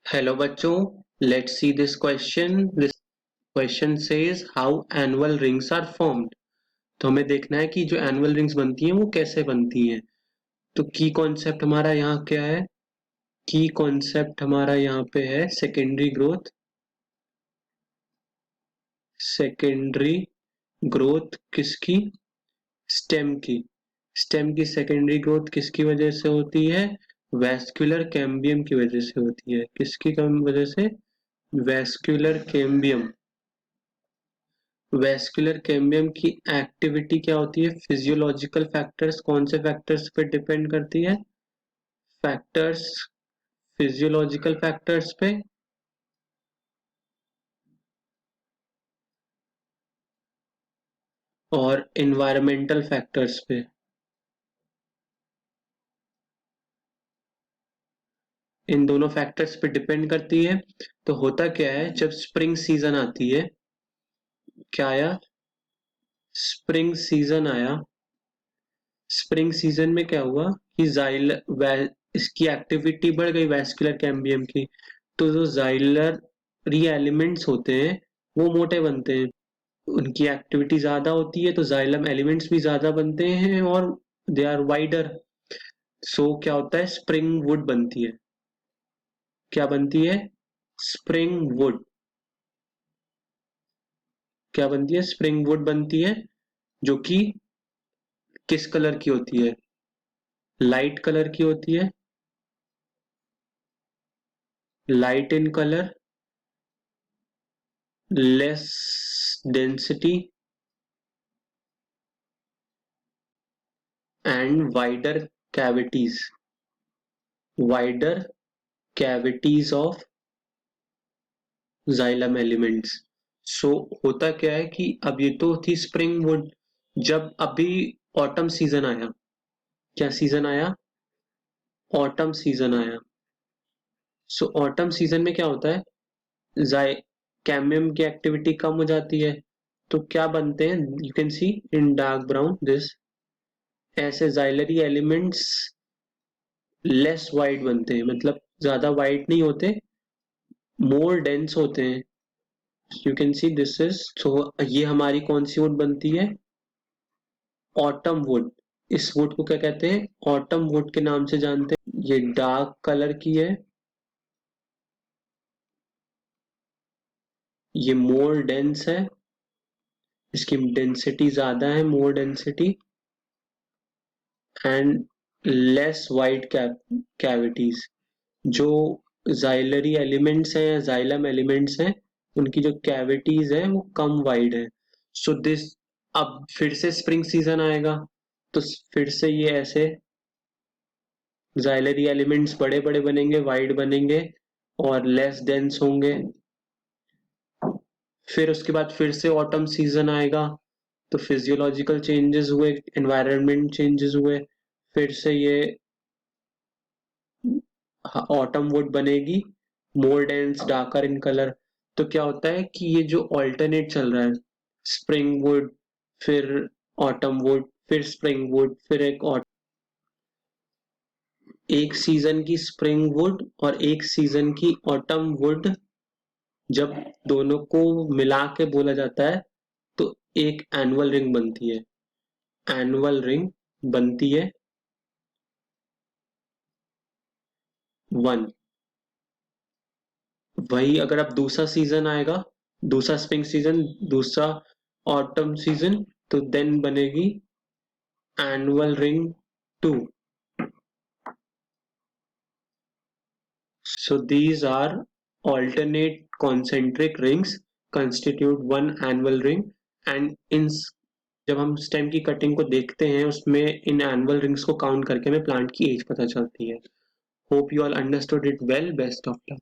Hello बच्चों, let's see this question. This question says how annual rings are formed. तो हमें देखना है कि जो एनुअल रिंग्स बनती हैं वो कैसे बनती हैं। तो की कॉन्सेप्ट हमारा यहाँ क्या है? की कॉन्सेप्ट हमारा यहाँ पे है सेकेंडरी ग्रोथ। सेकेंडरी ग्रोथ किसकी? स्टेम की। स्टेम की सेकेंडरी ग्रोथ किसकी वजह से होती है? वैस्कुलर कैम्बियम की वजह से होती है। किसकी वजह से? Vascular cambium. वैस्कुलर कैम्बियम की एक्टिविटी क्या होती है? Physiological factors. कौन से फैक्टर्स पे डिपेंड करती है? फैक्टर्स, फिजियोलॉजिकल फैक्टर्स पे और एनवायरमेंटल फैक्टर्स पे। इन दोनों फैक्टर्स पे डिपेंड करती है। तो होता क्या है, जब स्प्रिंग सीजन आती है, क्या आया? स्प्रिंग सीजन आया। स्प्रिंग सीजन में क्या हुआ कि इसकी एक्टिविटी बढ़ गई वैस्कुलर कैम्बियम की। तो जो जाइलरी एलिमेंट्स होते हैं वो मोटे बनते हैं। उनकी एक्टिविटी ज्यादा होती है तो जाइलम एलिमेंट्स भी ज्यादा बनते हैं और दे आर वाइडर। सो क्या होता है? स्प्रिंग वुड बनती है। क्या बनती है? Spring would. क्या बनती है? स्प्रिंग वुड बनती है, जो कि किस कलर की होती है? लाइट कलर की होती है। Light in colour, less density and wider cavities. Wider cavities of xylem elements. So होता क्या है कि अब ये तो थी स्प्रिंग वुड। जब अभी ऑटम सीजन आया, क्या सीजन आया? ऑटम सीजन आया। सो ऑटम सीजन में क्या होता है? जाइ कैम्बियम की एक्टिविटी कम हो जाती है। तो क्या बनते हैं? You can C in dark brown this, ऐसे जाइलरी एलिमेंट्स लेस वाइड बनते हैं, मतलब ज्यादा वाइड नहीं होते, मोर डेंस होते हैं। You can see this is, so ये हमारी कौन सी वुड बनती है? Autumn would. इस वुड को क्या कहते हैं? ऑटम वुड के नाम से जानते हैं। ये डार्क कलर की है, ये मोर डेंस है, इसकी डेंसिटी ज्यादा है, more density and less wide cavities. जो जाइलरी एलिमेंट्स हैं या जाइलम एलिमेंट्स हैं, उनकी जो कैविटीज हैं वो कम वाइड है। सो दिस, अब फिर से स्प्रिंग सीजन आएगा तो फिर से ये ऐसे जाइलरी एलिमेंट्स बड़े बड़े बनेंगे, वाइड बनेंगे और लेस डेंस होंगे। फिर उसके बाद फिर से ऑटम सीजन आएगा तो फिजियोलॉजिकल चेंजेस हुए, एनवायरनमेंट चेंजेस हुए, फिर से ये ऑटम वुड बनेगी, मोर डेंस, डार्कर इन कलर। तो क्या होता है कि ये जो ऑल्टरनेट चल रहा है, स्प्रिंग वुड, फिर ऑटम वुड, फिर स्प्रिंग वुड, फिर एक सीजन की स्प्रिंग वुड और एक सीजन की ऑटम वुड, जब दोनों को मिला के बोला जाता है तो एक एनुअल रिंग बनती है। एनुअल रिंग बनती है वन। वही अगर अब दूसरा सीजन आएगा, दूसरा स्प्रिंग सीजन, दूसरा ऑटम सीजन, तो देन बनेगी annual ring two. So these are alternate concentric rings constitute one annual ring, and in जब हम स्टेम की कटिंग को देखते हैं उसमें इन एनुअल रिंग्स को काउंट करके हमें प्लांट की एज पता चलती है। Hope you all understood it well. Best of luck.